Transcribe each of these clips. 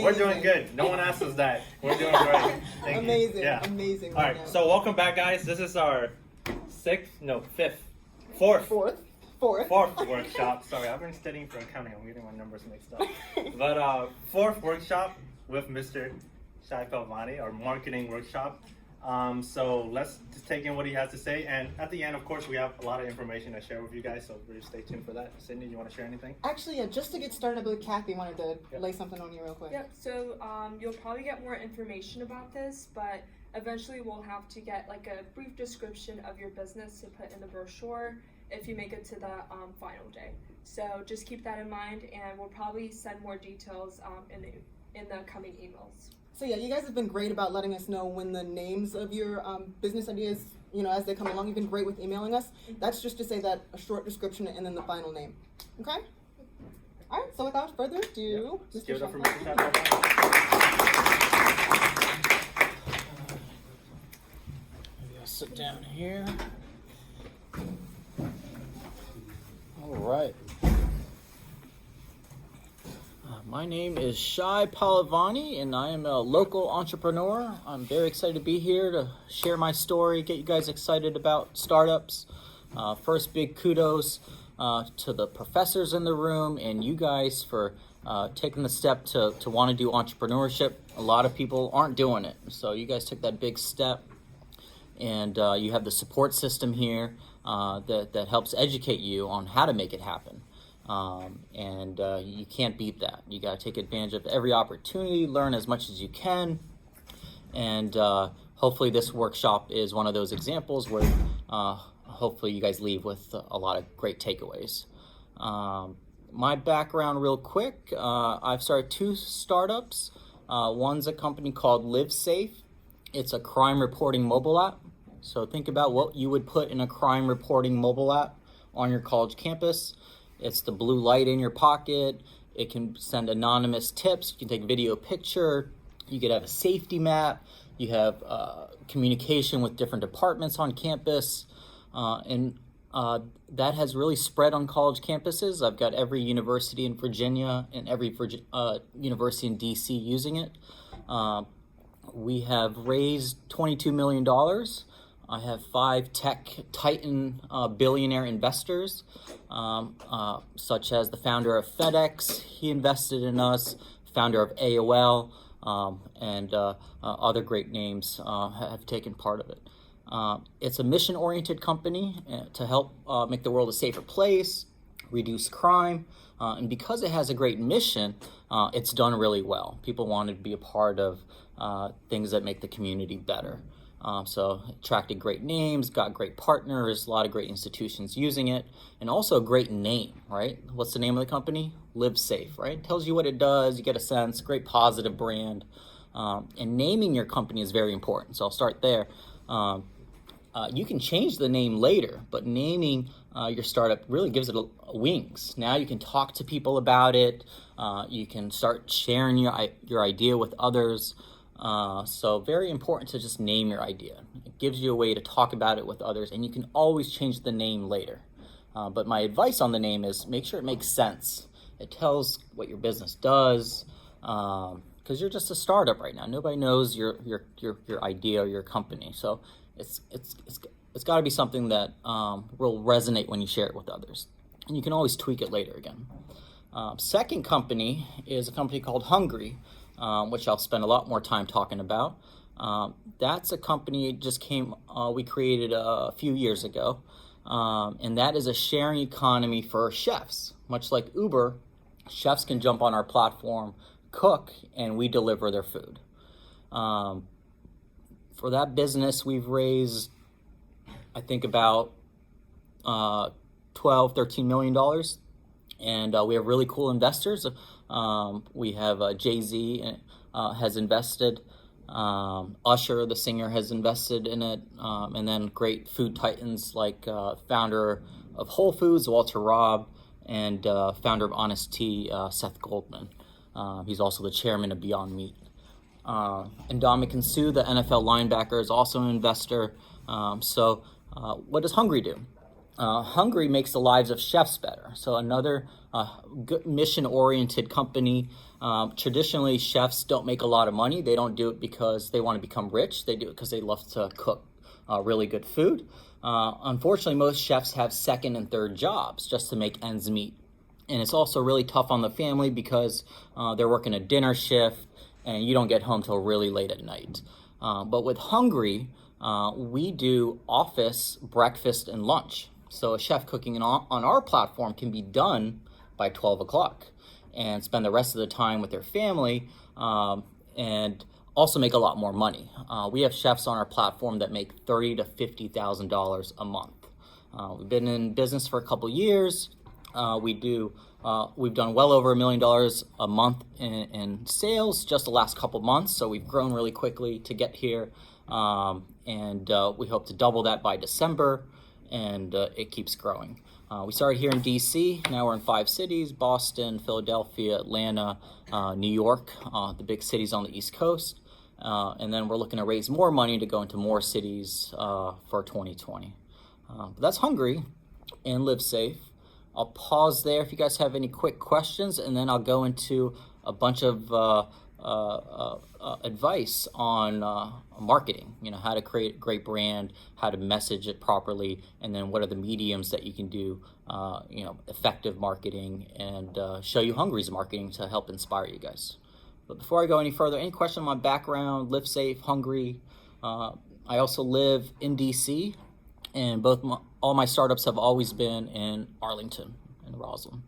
We're doing good. No one asked us that. We're doing great. Thank Amazing. you. Yeah. Amazing. All right. So welcome back, guys. This is our fourth workshop. Sorry, I've been studying for accounting. I'm getting my numbers mixed up. But fourth workshop with Mr. Shai Palavani, our marketing workshop. So let's just take in what he has to say. And at the end, of course, we have a lot of information to share with you guys. So really stay tuned for that. Sydney, you want to share anything? Actually, yeah, just to get started, I believe Kathy wanted to lay something on you real quick. Yep, so you'll probably get more information about this, but eventually we'll have to get like a brief description of your business to put in the brochure if you make it to the final day. So just keep that in mind, and we'll probably send more details in the coming emails. So yeah, you guys have been great about letting us know when the names of your business ideas, as they come along. You've been great with emailing us. That's just to say that a short description and then the final name. Okay? All right, so without further ado, Let's Mr. give it up for Shai. Mr. Shai Palavani. Maybe I'll sit down here. All right. My name is Shai Palavani, and I am a local entrepreneur. I'm very excited to be here to share my story, get you guys excited about startups. First, big kudos to the professors in the room and you guys for taking the step to want to do entrepreneurship. A lot of people aren't doing it, so you guys took that big step, and you have the support system here that helps educate you on how to make it happen. And you can't beat that. You got to take advantage of every opportunity, learn as much as you can, and hopefully this workshop is one of those examples where hopefully you guys leave with a lot of great takeaways. My background real quick, I've started 2 startups. One's a company called LiveSafe. It's a crime reporting mobile app. So think about what you would put in a crime reporting mobile app on your college campus. It's the blue light in your pocket. It can send anonymous tips. You can take video picture. You could have a safety map. You have communication with different departments on campus. And that has really spread on college campuses. I've got every university in Virginia and every university in DC using it. We have raised $22 million. I have 5 tech titan billionaire investors, such as the founder of FedEx. He invested in us, founder of AOL, and other great names have taken part of it. It's a mission-oriented company to help make the world a safer place, reduce crime, and because it has a great mission, it's done really well. People want to be a part of things that make the community better. So attracted great names, got great partners, a lot of great institutions using it, and also a great name, right? What's the name of the company? LiveSafe, right? Tells you what it does, you get a sense, great positive brand. And naming your company is very important, so I'll start there. You can change the name later, but naming your startup really gives it wings. Now you can talk to people about it, you can start sharing your idea with others. So very important to just name your idea. It gives you a way to talk about it with others, and you can always change the name later. But my advice on the name is make sure it makes sense. It tells what your business does, because you're just a startup right now. Nobody knows your idea or your company. So it's got to be something that will resonate when you share it with others. And you can always tweak it later again. Second company is a company called Hungry, which I'll spend a lot more time talking about. That's a company we created a few years ago, and that is a sharing economy for chefs. Much like Uber, chefs can jump on our platform, cook, and we deliver their food. For that business, we've raised, I think, about $13 million. And we have really cool investors. We have Jay-Z has invested. Usher, the singer, has invested in it. And then great food titans like founder of Whole Foods, Walter Robb, and founder of Honest Tea, Seth Goldman. He's also the chairman of Beyond Meat. And Ndamukong Suh, the NFL linebacker, is also an investor. So what does Hungry do? Hungry makes the lives of chefs better. So another good mission-oriented company. Traditionally, chefs don't make a lot of money. They don't do it because they want to become rich. They do it because they love to cook really good food. Unfortunately, most chefs have second and third jobs just to make ends meet. And it's also really tough on the family because they're working a dinner shift and you don't get home till really late at night. But with Hungry, we do office, breakfast, and lunch. So a chef cooking on our platform can be done by 12 o'clock and spend the rest of the time with their family and also make a lot more money. We have chefs on our platform that make $30,000 to $50,000 a month. We've been in business for a couple years. We've done well over $1 million a month in sales just the last couple months. So we've grown really quickly to get here. And we hope to double that by December, and it keeps growing. We started here in DC, now we're in 5 cities: Boston, Philadelphia, Atlanta, New York, the big cities on the East Coast. And then we're looking to raise more money to go into more cities for 2020. But that's Hungry and Live Safe. I'll pause there if you guys have any quick questions, and then I'll go into a bunch of advice on marketing, how to create a great brand, how to message it properly, and then what are the mediums that you can do, effective marketing, and show you Hungry's marketing to help inspire you guys. But before I go any further, any question on my background, Live Safe, Hungry? I also live in DC, and all my startups have always been in Arlington and Roslyn.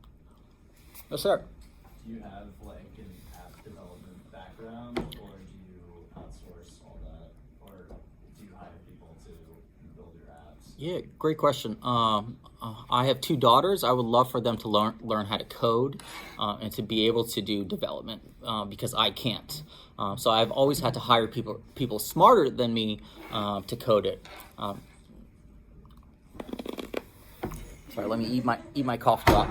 Yes, sir. Do you have like an app development background, or do you outsource all that, or do you hire people to build your apps? Yeah, great question. I have 2 daughters. I would love for them to learn how to code and to be able to do development because I can't. So I've always had to hire people smarter than me to code it. Sorry, let me eat my cough drop.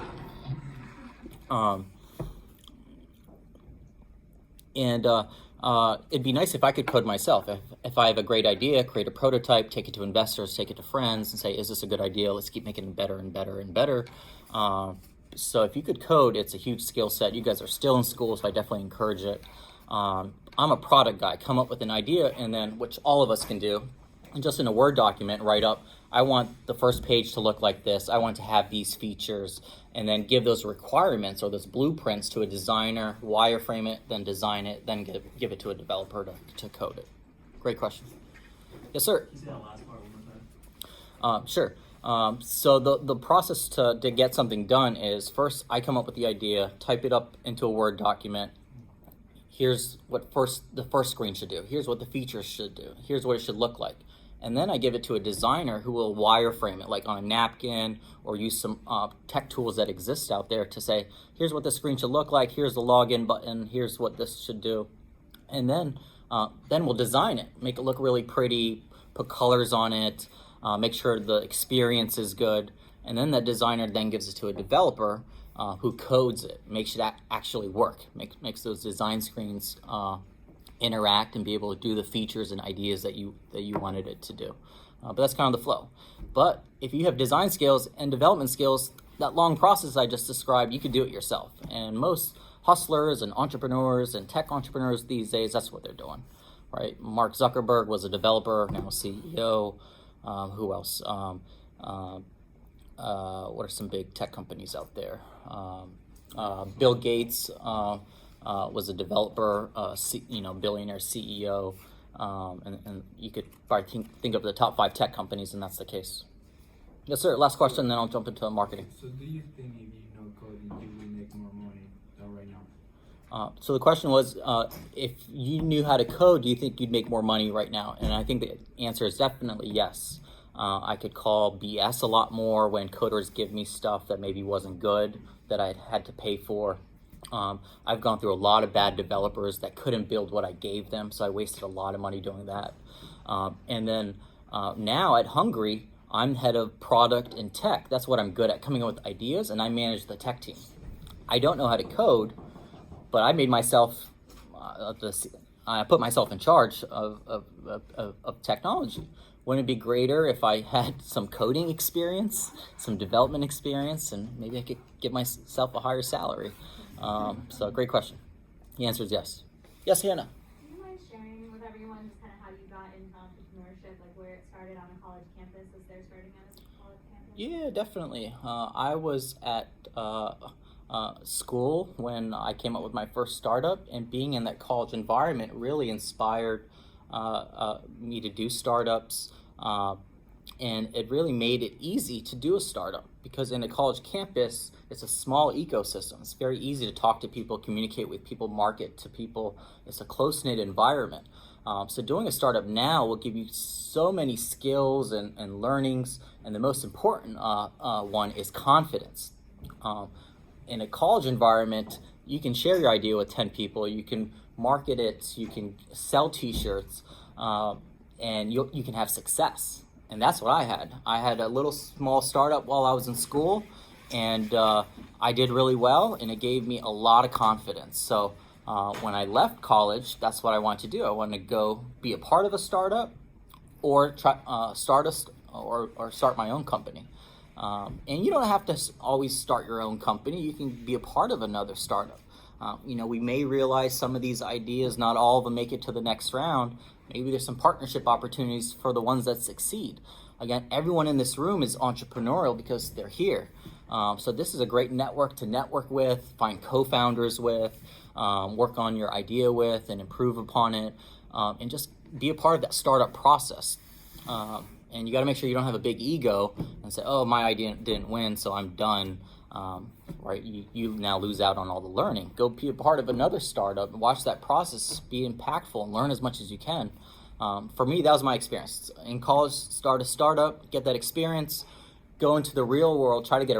It'd be nice if I could code myself. If I have a great idea, create a prototype, take it to investors, take it to friends, and say, is this a good idea? Let's keep making it better and better and better. So if you could code, it's a huge skill set. You guys are still in school, so I definitely encourage it. I'm a product guy. Come up with an idea, and then, which all of us can do, and just in a Word document, write up, I want the first page to look like this. I want to have these features, and then give those requirements or those blueprints to a designer, wireframe it, then design it, then give it to a developer to code it. Great question. Yes, sir. Can you say that last part one more time? Sure. So the process to get something done is, first I come up with the idea, type it up into a Word document. Here's what the first screen should do. Here's what the features should do. Here's what it should look like. And then I give it to a designer who will wireframe it, like on a napkin, or use some tech tools that exist out there to say, here's what the screen should look like, here's the login button, here's what this should do. And then we'll design it, make it look really pretty, put colors on it, make sure the experience is good. And then the designer then gives it to a developer who codes it, makes it actually work, makes those design screens interact and be able to do the features and ideas that you wanted it to do. But that's kind of the flow. But if you have design skills and development skills, that long process I just described, you could do it yourself. And most hustlers and entrepreneurs and tech entrepreneurs these days, that's what they're doing, right? Mark Zuckerberg was a developer, now CEO. Who else? What are some big tech companies out there? Bill Gates was a developer, billionaire CEO, and you could probably think of the top 5 tech companies, and that's the case. Yes, sir. Last question, then I'll jump into marketing. So do you think if you know coding, you will make more money than right now? So the question was, if you knew how to code, do you think you'd make more money right now? And I think the answer is definitely yes. I could call BS a lot more when coders give me stuff that maybe wasn't good, that I had to pay for. I've gone through a lot of bad developers that couldn't build what I gave them, so I wasted a lot of money doing that. And then now at Hungry, I'm head of product and tech. That's what I'm good at, coming up with ideas, and I manage the tech team. I don't know how to code, but I made myself, I put myself in charge of technology. Wouldn't it be greater if I had some coding experience, some development experience, and maybe I could give myself a higher salary? So great question. The answer is yes. Yes, Hannah. Do you mind sharing with everyone just kind of how you got into entrepreneurship, like where it started on a college campus as they're starting out as a college campus? Yeah, definitely. I was at school when I came up with my first startup, and being in that college environment really inspired me to do startups. And it really made it easy to do a startup because in a college campus, it's a small ecosystem. It's very easy to talk to people, communicate with people, market to people. It's a close-knit environment. So doing a startup now will give you so many skills and learnings, and the most important one is confidence. In a college environment, you can share your idea with 10 people, you can market it, you can sell t-shirts, and you can have success. And that's what I had. I had a little small startup while I was in school, and I did really well, and it gave me a lot of confidence. So when I left college, that's what I wanted to do. I wanted to go be a part of a startup or start my own company. And you don't have to always start your own company. You can be a part of another startup. We may realize some of these ideas, not all of them make it to the next round. Maybe there's some partnership opportunities for the ones that succeed. Again, everyone in this room is entrepreneurial because they're here. So this is a great network to network with, find co-founders with, work on your idea with and improve upon it, and just be a part of that startup process. And you got to make sure you don't have a big ego and say, oh, my idea didn't win, so I'm done. Right? You now lose out on all the learning. Go be a part of another startup and watch that process be impactful and learn as much as you can. For me, that was my experience. In college, start a startup, get that experience, go into the real world, try to get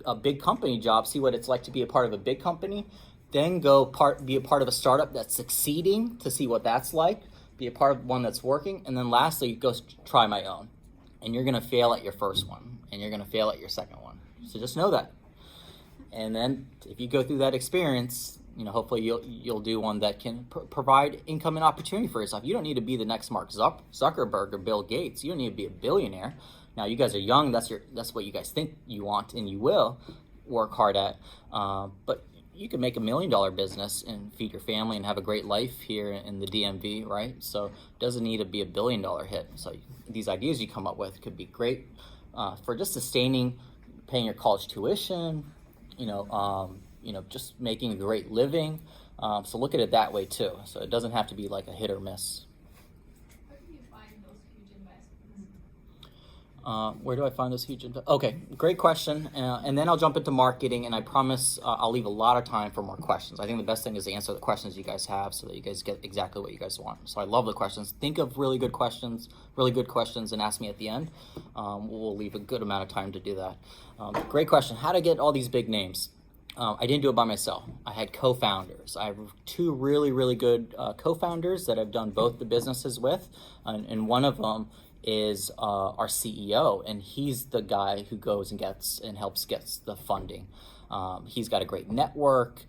a big company job, see what it's like to be a part of a big company, then be a part of a startup that's succeeding to see what that's like, be a part of one that's working, and then lastly, go try my own. And you're going to fail at your first one, and you're going to fail at your second one. So just know that. And then if you go through that experience, hopefully you'll do one that can provide income and opportunity for yourself. You don't need to be the next Mark Zuckerberg or Bill Gates. You don't need to be a billionaire. Now, you guys are young. That's what you guys think you want, and you will work hard at. But you can make $1 million business and feed your family and have a great life here in the DMV, right? So it doesn't need to be $1 billion hit. So these ideas you come up with could be great for just sustaining, paying your college tuition, just making a great living. So look at it that way too. So it doesn't have to be like a hit or miss. Where do you find those huge investments? Where do I find those huge investments? Okay, great question. And then I'll jump into marketing, and I promise I'll leave a lot of time for more questions. I think the best thing is to answer the questions you guys have so that you guys get exactly what you guys want. So I love the questions. Think of really good questions, and ask me at the end. We'll leave a good amount of time to do that. Great question. How to get all these big names? I didn't do it by myself. I had co-founders. I have 2 really, really good co-founders that I've done both the businesses with, and one of them is our CEO, and he's the guy who goes and helps get the funding. He's got a great network.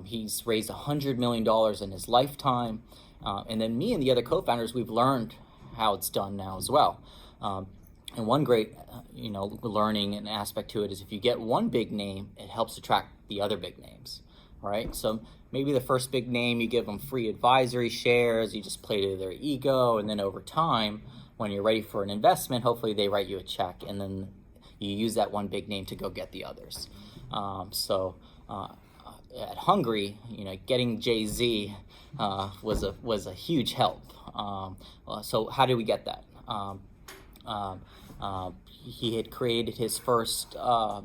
He's raised $100 million in his lifetime. And then me and the other co-founders, we've learned how it's done now as well. And one great, learning and aspect to it is if you get one big name, it helps attract the other big names, right? So maybe the first big name, you give them free advisory shares, you just play to their ego, and then over time, when you're ready for an investment, hopefully they write you a check, and then you use that one big name to go get the others. At Hungry, getting Jay-Z was a huge help. So how did we get that? He had created his first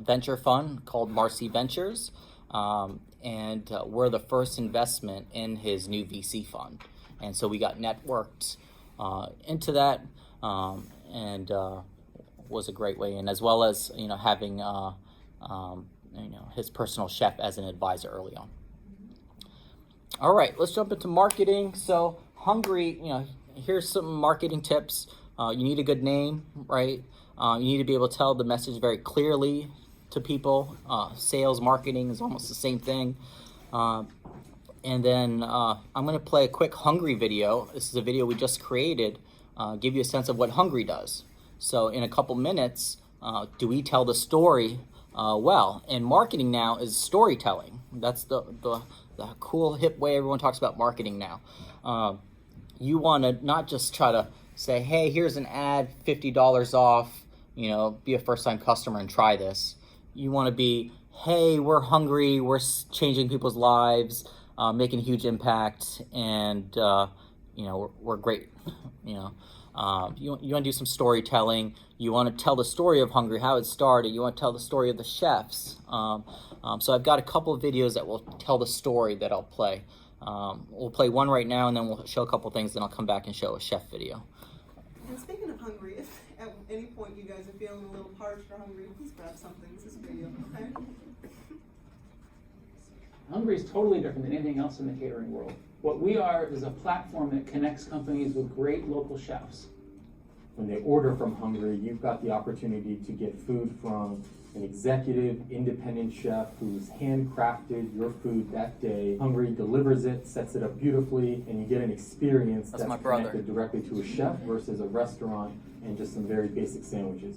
venture fund called Marcy Ventures, and we're the first investment in his new VC fund. And so we got networked into that, and was a great way in, as well as having his personal chef as an advisor early on. All right, let's jump into marketing. So Hungry, here's some marketing tips. You need a good name, right? You need to be able to tell the message very clearly to people. Sales, marketing is almost the same thing. And then I'm going to play a quick Hungry video. This is a video we just created give you a sense of what Hungry does. So in a couple minutes, do we tell the story well? And marketing now is storytelling. That's the cool, hip way everyone talks about marketing now. You want to not just try to say, hey, here's an ad, $50 off, be a first-time customer and try this. You want to be, hey, we're Hungry, we're changing people's lives, making a huge impact, and we're great. You want to do some storytelling. You want to tell the story of Hungry, how it started. You want to tell the story of the chefs. So I've got a couple of videos that will tell the story that I'll play. We'll play one right now, and then we'll show a couple things, then I'll come back and show a chef video. And speaking of hungry, if at any point you guys are feeling a little parched or hungry, please grab something. This is for you, okay? Hungry is totally different than anything else in the catering world. What we are is a platform that connects companies with great local chefs. When they order from Hungry, you've got the opportunity to get food from an executive, independent chef who's handcrafted your food that day. Hungry delivers it, sets it up beautifully, and you get an experience that's my brother. connected directly to a chef versus a restaurant and just some very basic sandwiches.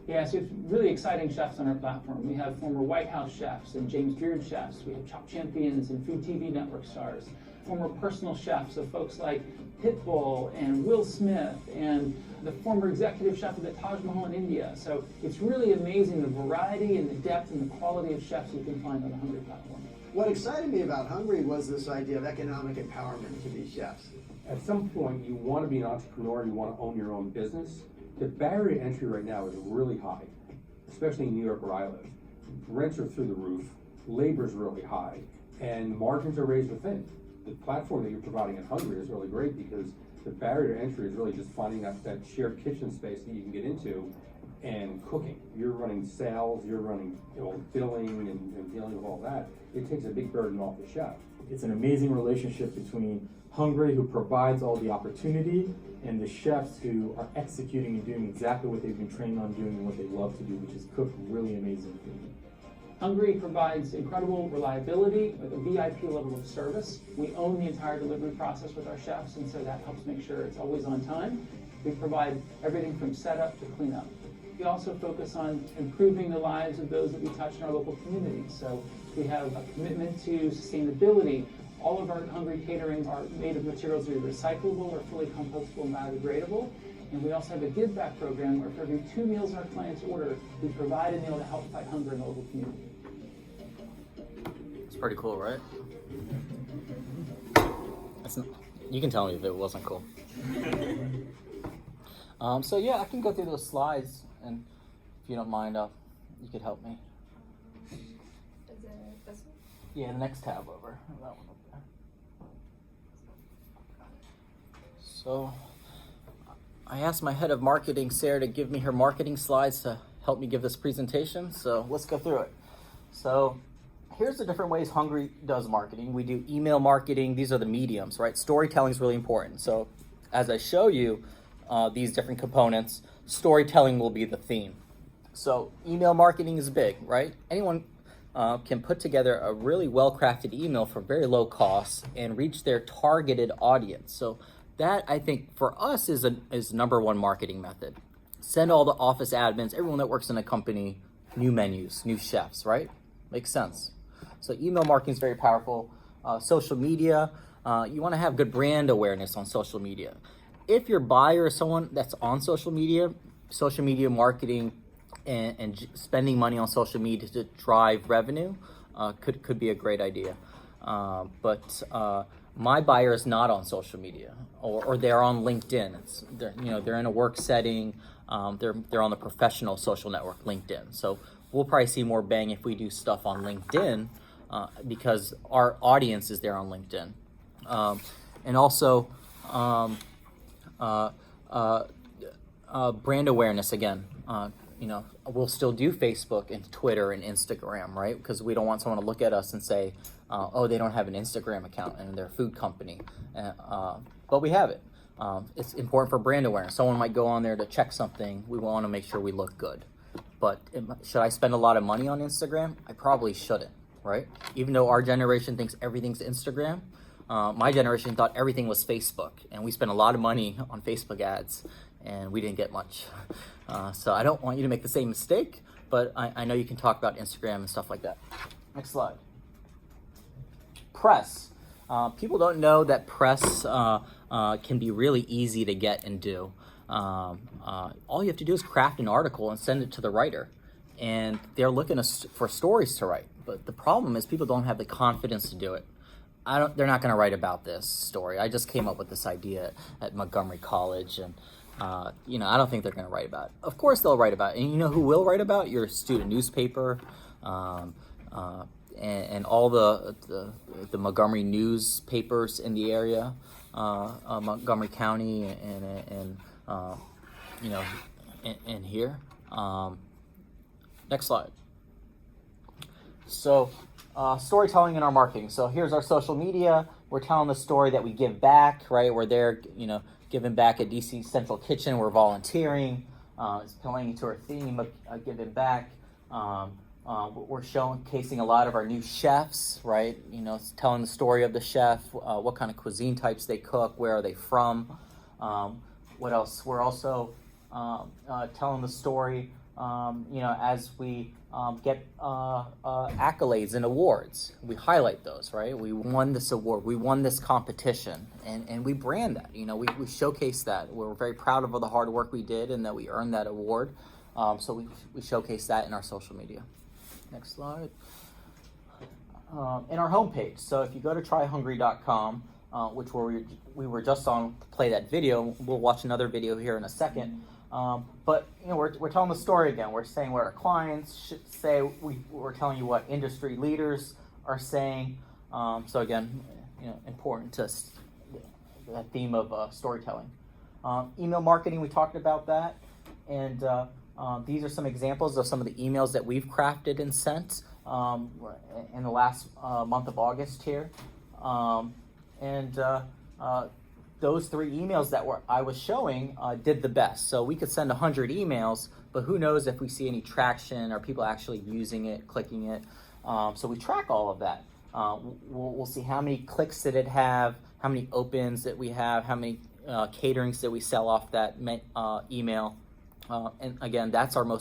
Yeah, so it's really exciting chefs on our platform. We have former White House chefs and James Beard chefs. We have Chop Champions and Food TV Network stars. Former personal chefs of folks like Pitbull and Will Smith and the former executive chef of the Taj Mahal in India. So it's really amazing the variety and the depth and the quality of chefs you can find on the Hungry platform. What excited me about Hungry was this idea of economic empowerment to these chefs. At some point, you want to be an entrepreneur, you want to own your own business. The barrier to entry right now is really high, especially in New York where I live. Rents are through the roof, labor's really high, and margins are razor thin. The platform that you're providing at Hungry is really great because the barrier to entry is really just finding that shared kitchen space that you can get into and cooking. You're running sales, you're running billing and dealing with all that. It takes a big burden off the chef. It's an amazing relationship between Hungry, who provides all the opportunity, and the chefs who are executing and doing exactly what they've been trained on doing and what they love to do, which is cook really amazing food. Hungry provides incredible reliability with a VIP level of service. We own the entire delivery process with our chefs, and so that helps make sure it's always on time. We provide everything from setup to cleanup. We also focus on improving the lives of those that we touch in our local communities. So we have a commitment to sustainability. All of our Hungry caterings are made of materials that are recyclable or fully compostable and biodegradable. And we also have a give back program where for every 2 meals our clients order, we provide a meal to help fight hunger in the local community. It's pretty cool, right? You can tell me if it wasn't cool. So yeah, I can go through those slides, and if you don't mind, you could help me. Is it this one? Yeah, the next tab over. That one up there. So I asked my head of marketing, Sarah, to give me her marketing slides to help me give this presentation. So let's go through it. So here's the different ways Hungry does marketing. We do email marketing. These are the mediums, right? Storytelling is really important. So as I show you these different components, storytelling will be the theme. So email marketing is big, right? Anyone can put together a really well-crafted email for very low cost and reach their targeted audience. So that, I think, for us is number one marketing method. Send all the office admins, everyone that works in a company, new menus, new chefs, right? Makes sense. So email marketing is very powerful. Social media, you want to have good brand awareness on social media. If your buyer is someone that's on social media marketing and spending money on social media to drive revenue could be a great idea. But my buyer is not on social media, or they're on LinkedIn. They're in a work setting. They're on the professional social network, LinkedIn. So we'll probably see more bang if we do stuff on LinkedIn because our audience is there on LinkedIn. And also brand awareness again. We'll still do Facebook and Twitter and Instagram, right? Because we don't want someone to look at us and say, oh, they don't have an Instagram account and they're a food company. But we have it. It's important for brand awareness. Someone might go on there to check something. We want to make sure we look good. But should I spend a lot of money on Instagram? I probably shouldn't, right? Even though our generation thinks everything's Instagram, my generation thought everything was Facebook, and we spent a lot of money on Facebook ads, and we didn't get much. So I don't want you to make the same mistake, but I know you can talk about Instagram and stuff like that. Next slide. Press. People don't know that press can be really easy to get and do. All you have to do is craft an article and send it to the writer, and they're looking for stories to write. But the problem is people don't have the confidence to do it. They're not going to write about this story. I just came up with this idea at Montgomery College, and I don't think they're going to write about it. Of course they'll write about it. And you know who will write about it? Your student newspaper, and all the Montgomery newspapers in the area, Montgomery County, and here. Next slide. So, storytelling in our marketing. So here's our social media. We're telling the story that we give back, right? We're there, giving back at DC Central Kitchen. We're volunteering. It's playing to our theme of giving back. We're showcasing a lot of our new chefs, right? It's telling the story of the chef, what kind of cuisine types they cook, where are they from. What else? We're also telling the story, as we get accolades and awards. We highlight those, right? We won this award, we won this competition, and we brand that. We showcase that. We're very proud of all the hard work we did and that we earned that award. So we showcase that in our social media. Next slide. In our homepage. So if you go to tryhungry.com, which we were just on to play that video. We'll watch another video here in a second. But we're telling the story again. We're saying what our clients should say. We're telling you what industry leaders are saying. So again, important to that theme of storytelling. Email marketing, we talked about that, and these are some examples of some of the emails that we've crafted and sent in the last month of August here, those 3 emails that I was showing did the best. So we could send 100 emails, but who knows if we see any traction or people actually using it, clicking it. So we track all of that. We'll see how many clicks did it have, how many opens that we have, how many caterings that we sell off that email. And again, that's one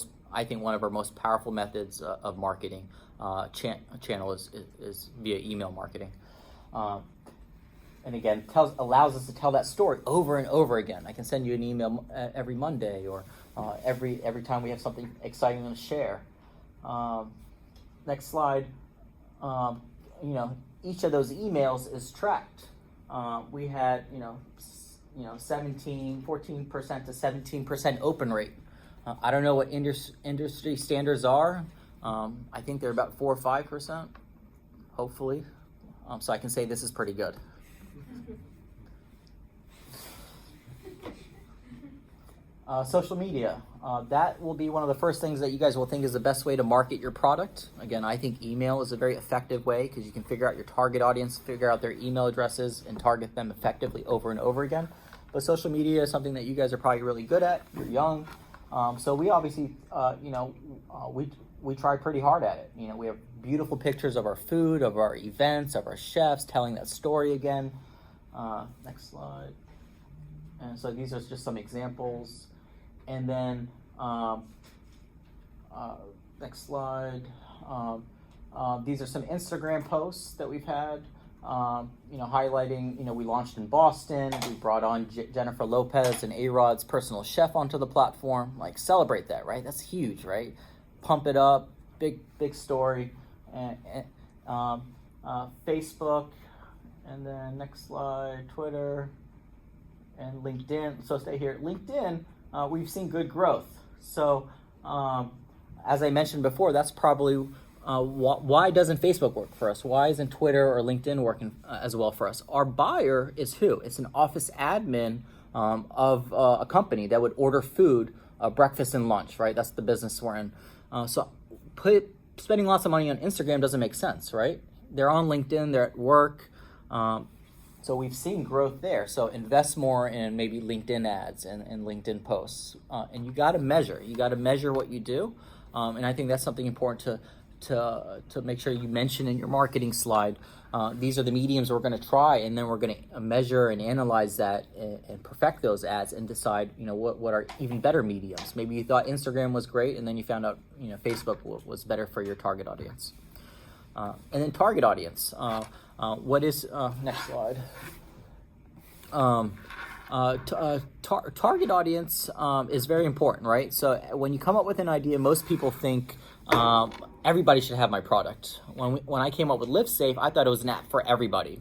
of our most powerful methods of marketing. Channel is via email marketing. And again, allows us to tell that story over and over again. I can send you an email every Monday or every time we have something exciting to share. Next slide. Each of those emails is tracked. We had 14% to 17% open rate. I don't know what industry standards are. I think they're about 4 or 5%, hopefully. So I can say this is pretty good. Social media. That will be one of the first things that you guys will think is the best way to market your product. Again, I think email is a very effective way because you can figure out your target audience, figure out their email addresses, and target them effectively over and over again. But social media is something that you guys are probably really good at. You're young. So we obviously, we try pretty hard at it. We have beautiful pictures of our food, of our events, of our chefs, telling that story again. Next slide. And so these are just some examples. And then, next slide. These are some Instagram posts that we've had, highlighting, we launched in Boston. We brought on Jennifer Lopez and A-Rod's personal chef onto the platform. Celebrate that, right? That's huge, right? Pump it up, big story. And Facebook, and then next slide, Twitter, and LinkedIn. So stay here. LinkedIn, we've seen good growth. So as I mentioned before, that's probably why doesn't Facebook work for us? Why isn't Twitter or LinkedIn working as well for us? Our buyer is who? It's an office admin of a company that would order food, breakfast and lunch, right? That's the business we're in. So spending lots of money on Instagram doesn't make sense, right? They're on LinkedIn, they're at work. So we've seen growth there. So invest more in maybe LinkedIn ads and LinkedIn posts. And you got to measure. You got to measure what you do. And I think that's something important to make sure you mention in your marketing slide, these are the mediums we're going to try, and then we're going to measure and analyze that and perfect those ads and decide, what are even better mediums. Maybe you thought Instagram was great, and then you found out, Facebook was better for your target audience. And then target audience. What is next slide? Target audience is very important, right? So when you come up with an idea, most people think everybody should have my product. When I came up with LiveSafe, I thought it was an app for everybody.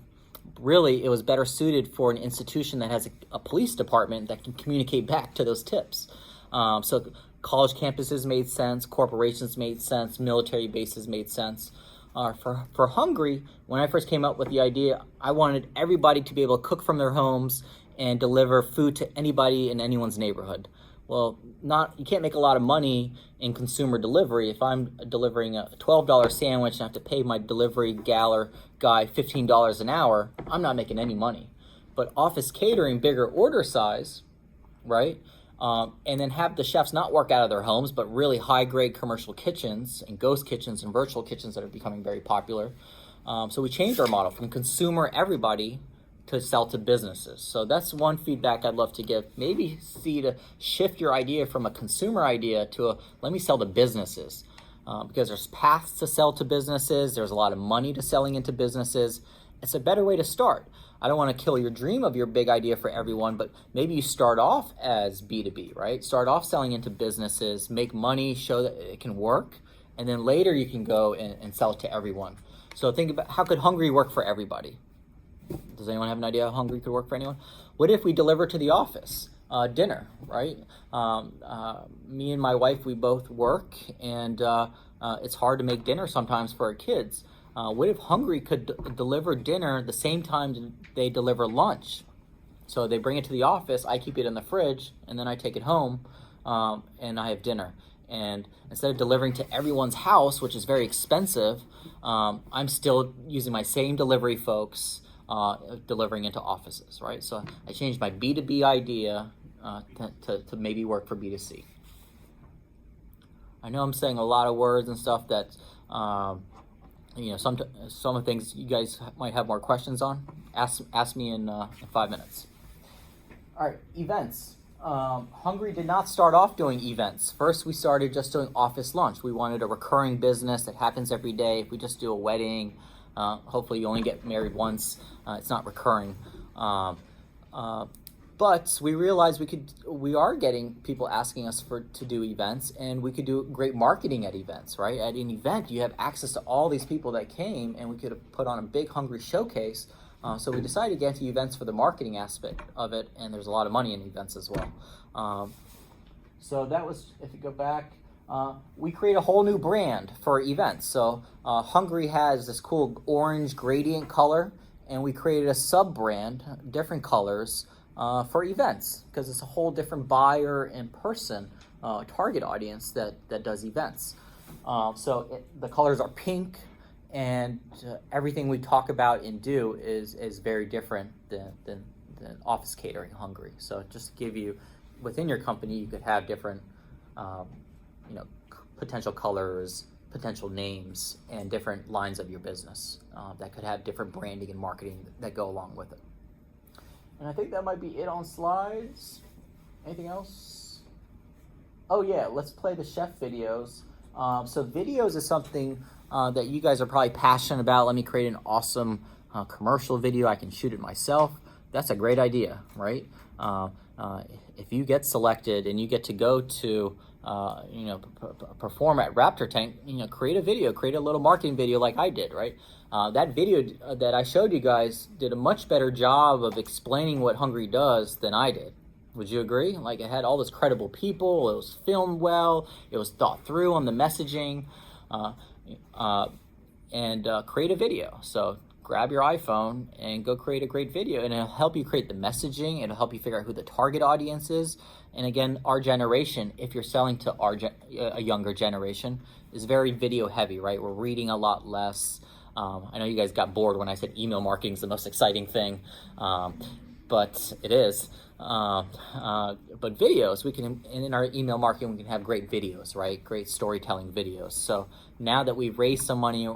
Really, it was better suited for an institution that has a police department that can communicate back to those tips. So college campuses made sense, corporations made sense, military bases made sense. For Hungry, when I first came up with the idea, I wanted everybody to be able to cook from their homes and deliver food to anybody in anyone's neighborhood. Well, you can't make a lot of money in consumer delivery. If I'm delivering a $12 sandwich and I have to pay my delivery gal or guy $15 an hour, I'm not making any money. But office catering, bigger order size, right? And then have the chefs not work out of their homes, but really high-grade commercial kitchens and ghost kitchens and virtual kitchens that are becoming very popular. So we changed our model from consumer everybody to sell to businesses. So that's one feedback I'd love to give. Maybe see to shift your idea from a consumer idea to let me sell to businesses. Because there's paths to sell to businesses. There's a lot of money to selling into businesses. It's a better way to start. I don't want to kill your dream of your big idea for everyone, but maybe you start off as B2B, right? Start off selling into businesses, make money, show that it can work, and then later you can go and sell it to everyone. So think about, how could Hungry work for everybody? Does anyone have an idea how Hungry could work for anyone? What if we deliver to the office? Dinner, right? Me and my wife, we both work, and it's hard to make dinner sometimes for our kids. What if Hungry could deliver dinner the same time they deliver lunch? So they bring it to the office, I keep it in the fridge, and then I take it home, and I have dinner. And instead of delivering to everyone's house, which is very expensive, I'm still using my same delivery folks, delivering into offices, right? So I changed my B2B idea to maybe work for B2C. I know I'm saying a lot of words and stuff that, some of the things you guys might have more questions on. Ask me in 5 minutes. All right, events. Hungry did not start off doing events. First, we started just doing office lunch. We wanted a recurring business that happens every day. If we just do a wedding, hopefully you only get married once. It's not recurring. But we realized we are getting people asking us to do events, and we could do great marketing at events, right? At an event, you have access to all these people that came, and we could have put on a big Hungry showcase. So we decided to get into events for the marketing aspect of it, and there's a lot of money in events as well. So that was, if you go back, we create a whole new brand for events. So Hungry has this cool orange gradient color, and we created a sub-brand, different colors, for events, because it's a whole different buyer and person, target audience that does events. The colors are pink, and everything we talk about and do is very different than office catering Hungry. So just to give you, within your company, you could have different potential colors, potential names, and different lines of your business that could have different branding and marketing that go along with it. And I think that might be it on slides. Anything else? Oh yeah, let's play the chef videos. So videos is something that you guys are probably passionate about. Let me create an awesome commercial video. I can shoot it myself. That's a great idea, right? If you get selected and you get to go to perform at Raptor Tank, create a video, create a little marketing video like I did, right? That video that I showed you guys did a much better job of explaining what Hungry does than I did. Would you agree? Like, it had all those credible people, it was filmed well, it was thought through on the messaging, and create a video. So grab your iPhone and go create a great video, and it'll help you create the messaging, it'll help you figure out who the target audience is. And again, our generation, if you're selling to a younger generation, is very video heavy, right? We're reading a lot less. I know you guys got bored when I said email marketing is the most exciting thing. but it is. But videos, we can, in our email marketing, we can have great videos, right? Great storytelling videos. So now that we've raised some money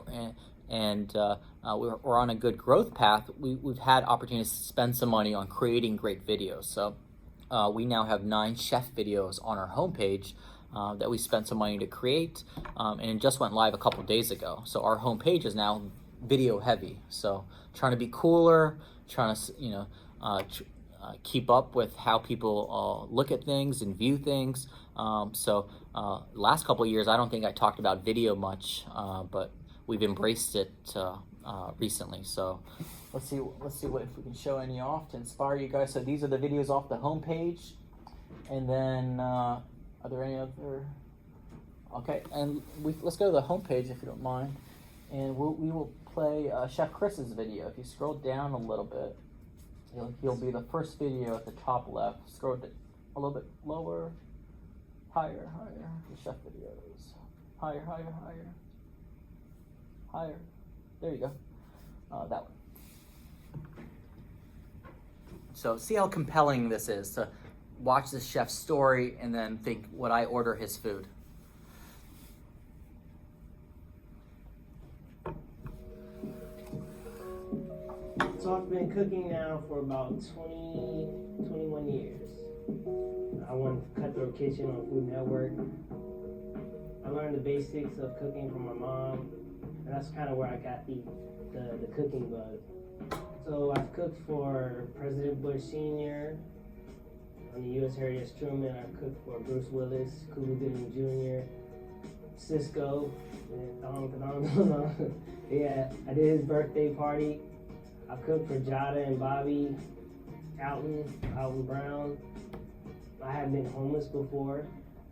and we're on a good growth path, we've had opportunities to spend some money on creating great videos. So we now have 9 chef videos on our homepage that we spent some money to create, and it just went live a couple days ago. So our homepage is now video heavy. So trying to be cooler, trying to keep up with how people look at things and view things. Last couple of years, I don't think I talked about video much, but we've embraced it recently. So let's see what if we can show any off to inspire you guys. So these are the videos off the homepage, and then are there any other? Okay, and let's go to the homepage if you don't mind, and we will play Chef Chris's video. If you scroll down a little bit, he'll be the first video at the top left. Scroll a little bit lower, higher. The chef videos, higher. There you go. That one. So see how compelling this is to watch this chef's story and then think, would I order his food? So I've been cooking now for about 21 years. I won Cutthroat Kitchen on Food Network. I learned the basics of cooking from my mom, and that's kind of where I got the cooking bug. So I've cooked for President Bush Sr. on the USS Harry S. Truman. I've cooked for Bruce Willis, Cuba Gooding Jr., Cisco, and yeah, I did his birthday party. I've cooked for Jada and Bobby, Alton Brown. I have been homeless before,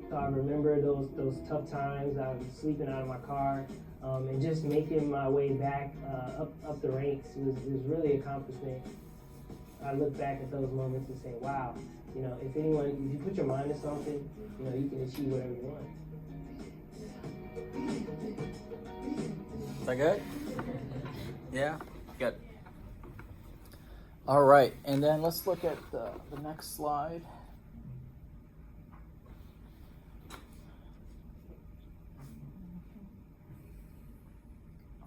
so I remember those tough times. I was sleeping out of my car, and just making my way back up the ranks was really an accomplishment. I look back at those moments and say, wow, if you put your mind to something, you can achieve whatever you want. Is that good? Yeah? Good. All right, and then let's look at the next slide.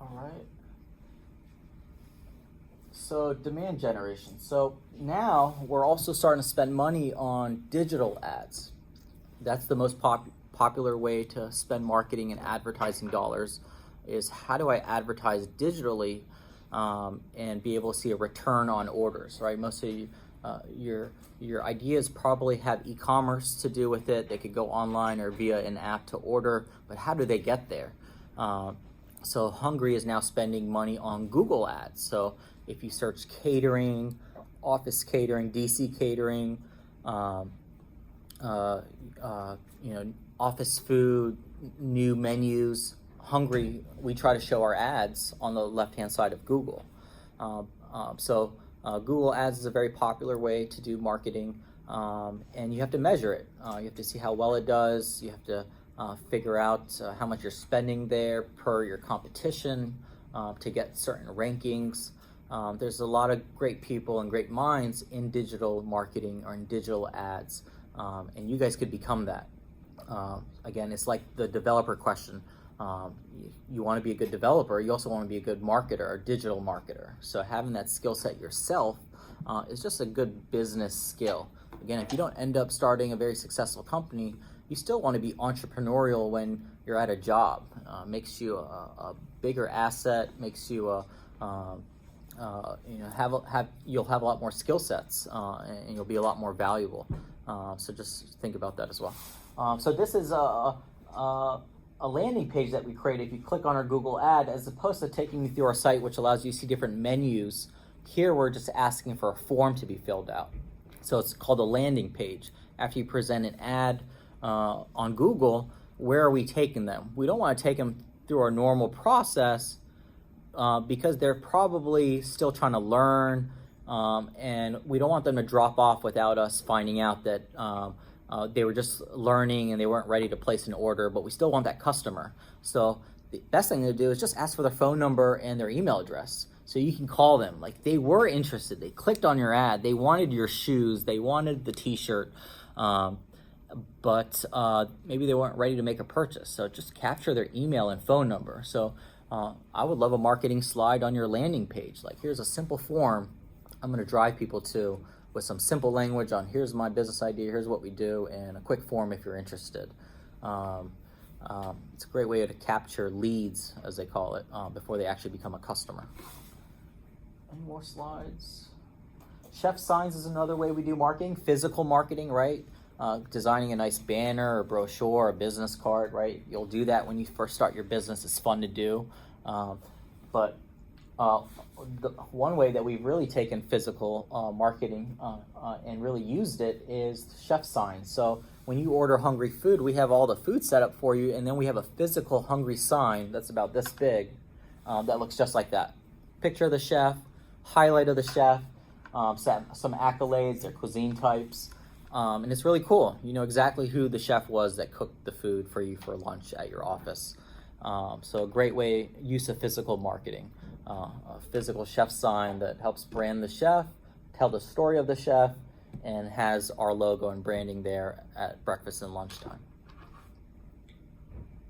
All right. So demand generation. So now we're also starting to spend money on digital ads. That's the most popular way to spend marketing and advertising dollars, is how do I advertise digitally and be able to see a return on orders, right? Most of your ideas probably have e-commerce to do with it. They could go online or via an app to order, but how do they get there? So Hungry is now spending money on Google ads. So if you search catering, office catering, DC catering, office food, new menus, Hungry, we try to show our ads on the left-hand side of Google. Google Ads is a very popular way to do marketing, and you have to measure it. You have to see how well it does. You have to figure out how much you're spending there per your competition to get certain rankings. There's a lot of great people and great minds in digital marketing or in digital ads, and you guys could become that. Again, it's like the developer question. You want to be a good developer, you also want to be a good marketer or digital marketer. So having that skill set yourself is just a good business skill. Again, if you don't end up starting a very successful company, you still want to be entrepreneurial when you're at a job. Makes you a bigger asset, makes you you'll have a lot more skill sets and you'll be a lot more valuable. So just think about that as well. So this is a landing page that we created. If you click on our Google ad, as opposed to taking you through our site, which allows you to see different menus, here we're just asking for a form to be filled out. So it's called a landing page. After you present an ad on Google, where are we taking them? We don't want to take them through our normal process because they're probably still trying to learn, and we don't want them to drop off without us finding out that they were just learning and they weren't ready to place an order, but we still want that customer. So the best thing to do is just ask for their phone number and their email address. So you can call them. Like, they were interested. They clicked on your ad. They wanted your shoes. They wanted the t-shirt. But maybe they weren't ready to make a purchase. So just capture their email and phone number. So I would love a marketing slide on your landing page. Like, here's a simple form I'm going to drive people to with some simple language on here's my business idea, here's what we do, and a quick form if you're interested. It's a great way to capture leads, as they call it, before they actually become a customer. Any more slides? Chef signs is another way we do marketing, physical marketing, right? Designing a nice banner or brochure or business card, right? You'll do that when you first start your business. It's fun to do. But the one way that we've really taken physical marketing and really used it is chef signs. So when you order Hungry Food, we have all the food set up for you, and then we have a physical Hungry sign that's about this big that looks just like that. Picture of the chef, highlight of the chef, some accolades, their cuisine types, and it's really cool. You know exactly who the chef was that cooked the food for you for lunch at your office. So a great way, use of physical marketing. A physical chef sign that helps brand the chef, tell the story of the chef, and has our logo and branding there at breakfast and lunchtime.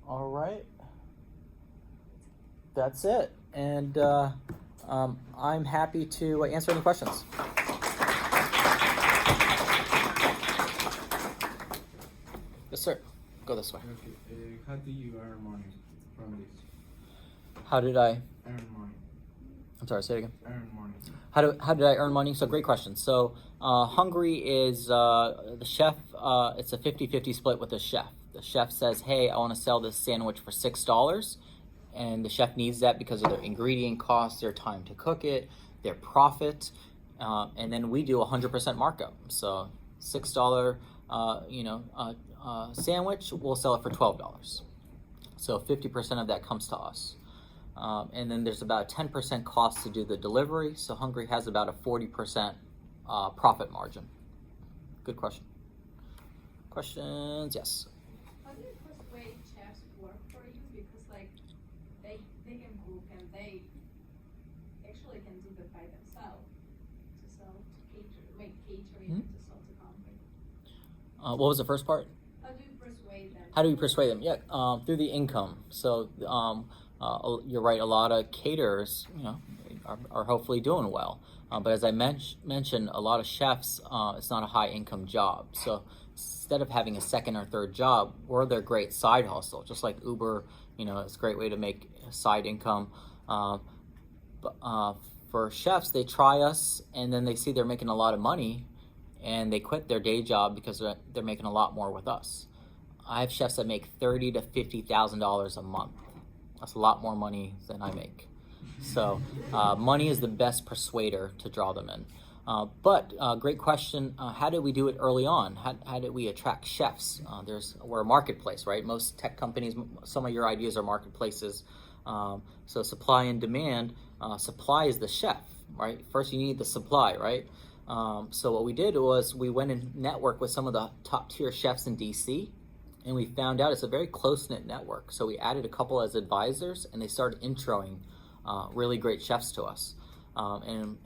All right, that's it. And I'm happy to answer any questions. Yes, sir. Go this way. Okay. How do you earn money from this? How did I Earn money. I'm sorry, say it again. Earn money. How did I earn money? So great question. So Hungry is the chef, it's a 50-50 split with the chef. The chef says, hey, I want to sell this sandwich for $6. And the chef needs that because of their ingredient costs, their time to cook it, their profit. And then we do 100% markup. So $6 sandwich, we'll sell it for $12. So 50% of that comes to us. And then there's about a 10% cost to do the delivery. So Hungry has about a 40% profit margin. Good question. Questions? Yes. How do you persuade chefs to work for you? Because like they can cook and they actually can do that by themselves to sell to make catering and to sell to company. What was the first part? How do you persuade them? How do we persuade them? Yeah, through the income. So you're right. A lot of caterers, are hopefully doing well. But as I mentioned, a lot of chefs, it's not a high income job. So instead of having a second or third job, we're their great side hustle. Just like Uber, it's a great way to make side income. But for chefs, they try us and then they see they're making a lot of money and they quit their day job because they're making a lot more with us. I have chefs that make $30,000 to $50,000 a month. That's a lot more money than I make. So money is the best persuader to draw them in. But great question. How did we do it early on? How did we attract chefs? We're a marketplace, right? Most tech companies, some of your ideas are marketplaces. So supply and demand. Supply is the chef, right? First you need the supply, right? So what we did was we went and networked with some of the top tier chefs in DC. And we found out it's a very close-knit network. So we added a couple as advisors, and they started introing really great chefs to us. And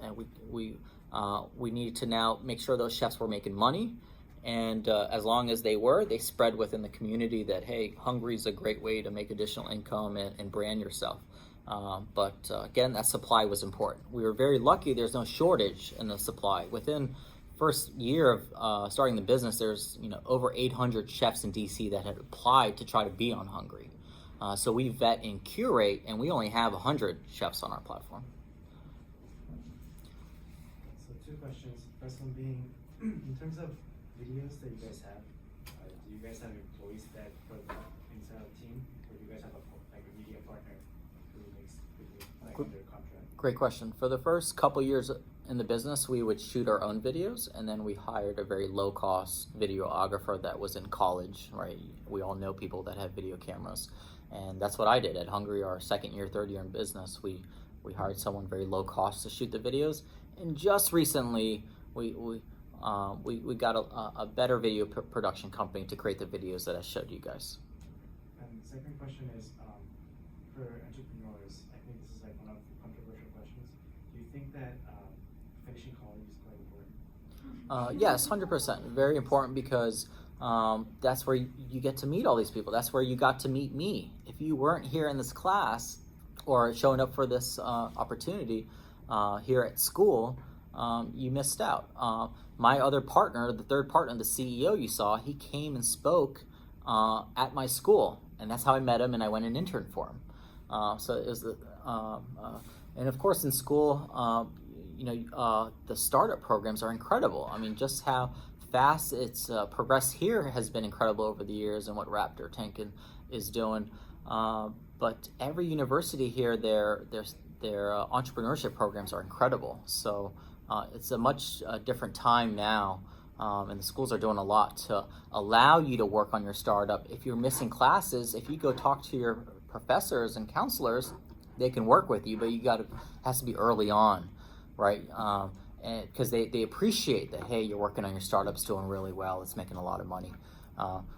we needed to now make sure those chefs were making money. And as long as they were, they spread within the community that, hey, Hungry is a great way to make additional income and brand yourself. But again, that supply was important. We were very lucky there's no shortage in the supply. Within first year of starting the business, there's over 800 chefs in DC that had applied to try to be on Hungry. So we vet and curate, and we only have 100 chefs on our platform. So 2 questions. First one being, in terms of videos that you guys have, do you guys have employees that put that inside a team, or do you guys have a media partner who makes video under contract? Great question. For the first couple years in the business, we would shoot our own videos, and then we hired a very low-cost videographer that was in college, right? We all know people that have video cameras, and that's what I did at Hungry. Our second year, third year in business, we hired someone very low cost to shoot the videos, and just recently we got a better video production company to create the videos that I showed you guys. And the second question is, for entrepreneurs, I think this is like one of the controversial questions. Yes, 100%. Very important because that's where you get to meet all these people. That's where you got to meet me. If you weren't here in this class or showing up for this opportunity here at school, you missed out. My other partner, the third partner, the CEO you saw, he came and spoke at my school, and that's how I met him, and I went and interned for him. So it was, and of course in school, the startup programs are incredible. I mean, just how fast it's progressed here has been incredible over the years, and what Raptor Tankin is doing. But every university here, their entrepreneurship programs are incredible. So it's a much different time now, and the schools are doing a lot to allow you to work on your startup. If you're missing classes, if you go talk to your professors and counselors, they can work with you, but has to be early on, right? And because they appreciate that, hey, you're working on your startup's doing really well, it's making a lot of money.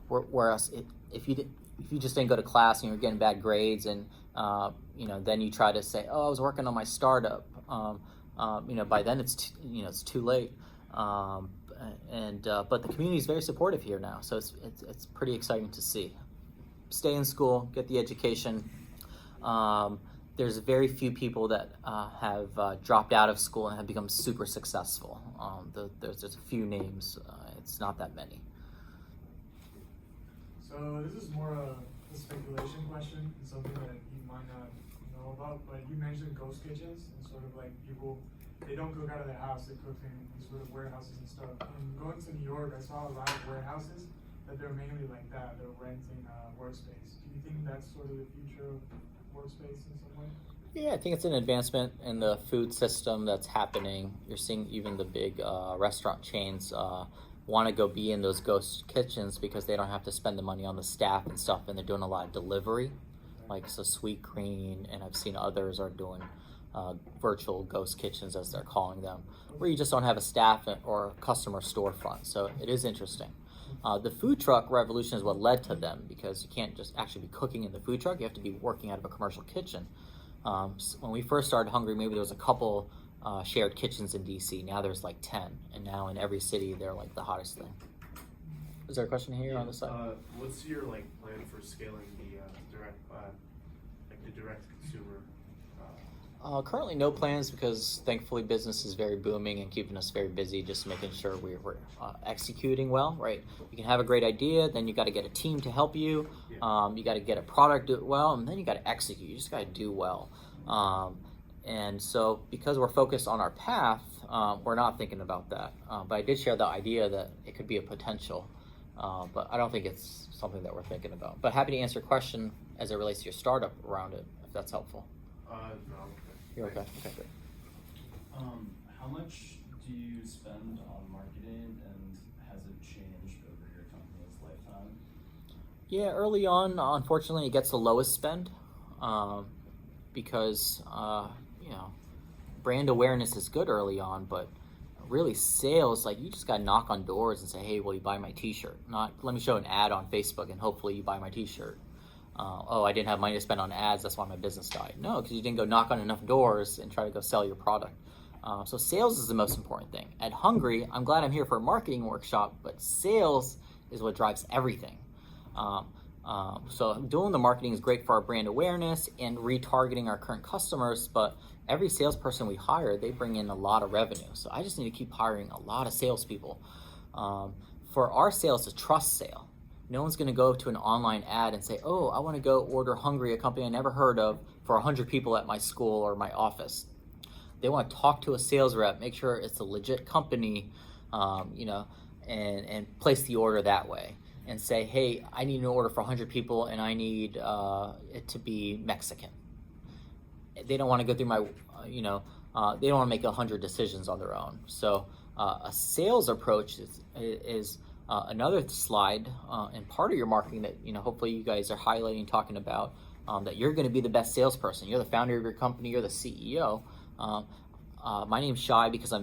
Whereas if you just didn't go to class and you're getting bad grades, and then you try to say, oh, I was working on my startup, by then it's too late. But the community is very supportive here now, so it's pretty exciting to see. Stay in school, get the education. There's very few people that have dropped out of school and have become super successful. There's a few names. It's not that many. So this is more a speculation question, and something that you might not know about, but you mentioned ghost kitchens, and sort of like people, they don't cook out of their house, they cook in these sort of warehouses and stuff. Going to New York, I saw a lot of warehouses that they're mainly like that, they're renting workspace. Do you think that's sort of the future of workspace in some way? Yeah, I think it's an advancement in the food system that's happening. You're seeing even the big restaurant chains want to go be in those ghost kitchens because they don't have to spend the money on the staff and stuff, and they're doing a lot of delivery, like so Sweet Green, and I've seen others are doing virtual ghost kitchens, as they're calling them, where you just don't have a staff or a customer storefront. So it is interesting. The food truck revolution is what led to them, because you can't just actually be cooking in the food truck, you have to be working out of a commercial kitchen. So when we first started Hungry, maybe there was a couple shared kitchens in DC. Now there's like 10, and now in every city they're like the hottest thing. Is there a question here on the side? What's your plan for scaling the direct consumer? Currently no plans, because thankfully business is very booming and keeping us very busy, just making sure we're executing well, right? You can have a great idea, then you got to get a team to help you. You got to get a product, do it well, and then you got to execute. You just got to do well. And so because we're focused on our path, we're not thinking about that. But I did share the idea that it could be a potential, but I don't think it's something that we're thinking about. But happy to answer a question as it relates to your startup around it, if that's helpful. No. You're okay? Okay, great. How much do you spend on marketing, and has it changed over your company's lifetime? Yeah, early on, unfortunately, it gets the lowest spend because, brand awareness is good early on, but really sales, like you just got to knock on doors and say, hey, will you buy my t-shirt? Not, let me show an ad on Facebook and hopefully you buy my t-shirt. I didn't have money to spend on ads, that's why my business died. No, because you didn't go knock on enough doors and try to go sell your product. So sales is the most important thing. At Hungry, I'm glad I'm here for a marketing workshop, but sales is what drives everything. So doing the marketing is great for our brand awareness and retargeting our current customers, but every salesperson we hire, they bring in a lot of revenue. So I just need to keep hiring a lot of salespeople. For our sale, it's a trust sale. No one's gonna go to an online ad and say, oh, I wanna go order Hungry, a company I never heard of, for 100 people at my school or my office. They wanna talk to a sales rep, make sure it's a legit company, and place the order that way. And say, hey, I need an order for 100 people and I need it to be Mexican. They don't wanna go through my, they don't wanna make 100 decisions on their own. So a sales approach is another slide and part of your marketing that hopefully you guys are highlighting, talking about that you're going to be the best salesperson. You're the founder of your company. You're the CEO. My name's Shy because I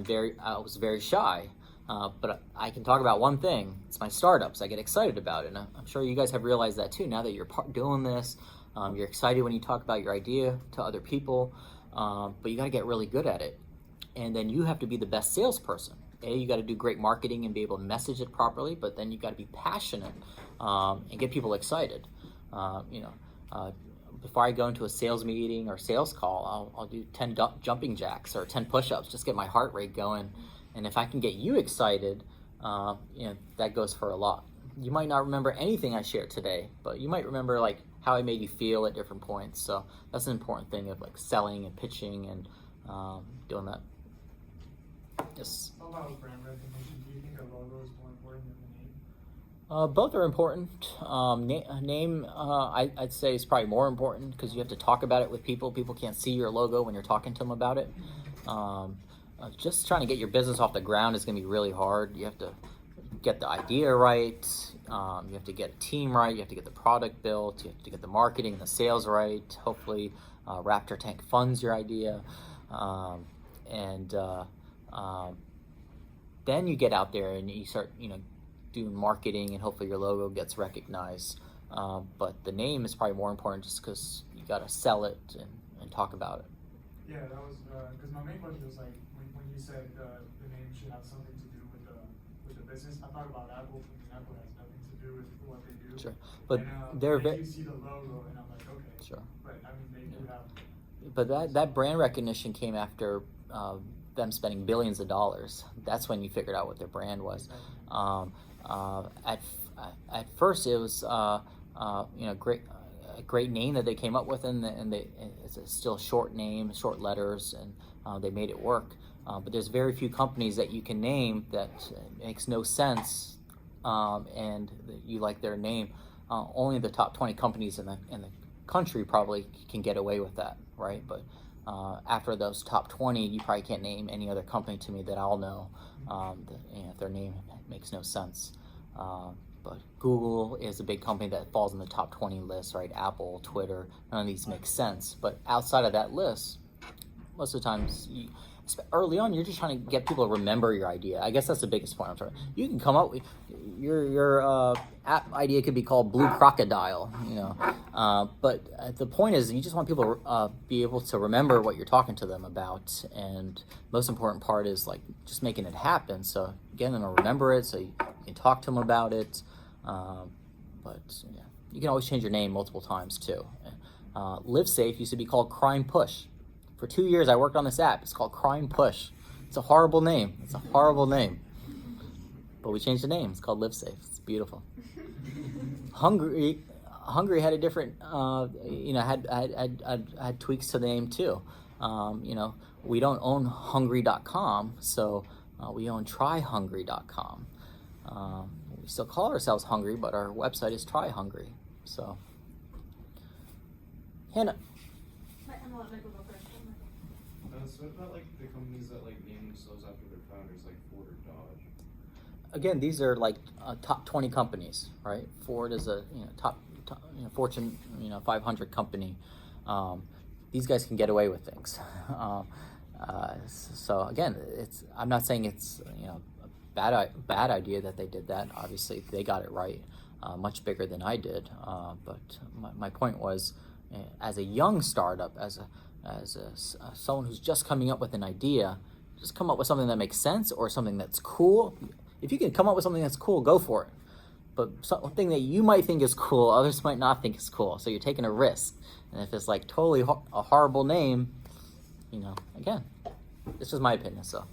was very shy, but I can talk about one thing. It's my startups. I get excited about it, and I'm sure you guys have realized that too. Now that you're doing this, you're excited when you talk about your idea to other people, but you got to get really good at it. And then you have to be the best salesperson. you got to do great marketing and be able to message it properly, but then you got to be passionate and get people excited. Before I go into a sales meeting or sales call, I'll do 10 jumping jacks or 10 push-ups, just get my heart rate going. And if I can get you excited, that goes for a lot. You might not remember anything I shared today, but you might remember like how I made you feel at different points. So that's an important thing of like selling and pitching and doing that. Yes. How about brand recognition? Do you think a logo is more important than the name? Both are important. Name, I'd say, is probably more important because you have to talk about it with people. People can't see your logo when you're talking to them about it. Just trying to get your business off the ground is going to be really hard. You have to get the idea right. You have to get a team right. You have to get the product built. You have to get the marketing and the sales right. Hopefully, Raptor Tank funds your idea. Then you get out there and you start, doing marketing, and hopefully your logo gets recognized. But the name is probably more important just because you got to sell it and talk about it. Yeah, that was because my main question was like when you said the name should have something to do with the business. I thought about Apple. I mean, Apple has nothing to do with what they do. Sure, but and, they're you see the logo, and I'm like, okay. Sure. But I mean, they do have. But that brand recognition came after them spending billions of dollars. That's when you figured out what their brand was. At first, it was a great name that they came up with, and it's still a short name, short letters, and they made it work. But there's very few companies that you can name that makes no sense, and you like their name. Only the top 20 companies in the country probably can get away with that, right? But after those top 20, you probably can't name any other company to me that I'll know if their name makes no sense. But Google is a big company that falls in the top 20 list, right? Apple, Twitter, none of these make sense. But outside of that list, most of the times, early on, you're just trying to get people to remember your idea. I guess that's the biggest point. I'm sorry. You can come up with your app idea could be called Blue Crocodile, But the point is, you just want people to be able to remember what you're talking to them about. And most important part is like just making it happen. So getting them to remember it, so you can talk to them about it. You can always change your name multiple times too. Live Safe used to be called Crime Push. For 2 years, I worked on this app. It's called Crime Push. It's a horrible name. But we changed the name. It's called Live Safe. It's beautiful. Hungry had a different, had tweaks to the name too. We don't own Hungry.com, so we own TryHungry.com. We still call ourselves Hungry, but our website is Try Hungry. So, Hannah. So what about like the companies that like name themselves after their founders, like Ford or Dodge? Again, these are like top 20 companies, right? Ford is a top Fortune 500 company. These guys can get away with things. So again, I'm not saying it's a bad idea that they did that. Obviously, they got it right, much bigger than I did. But my point was, as a young startup, as someone who's just coming up with an idea, just come up with something that makes sense or something that's cool. If you can come up with something that's cool, go for it. But something that you might think is cool, others might not think is cool. So you're taking a risk. And if it's like totally a horrible name, again, it's just my opinion. So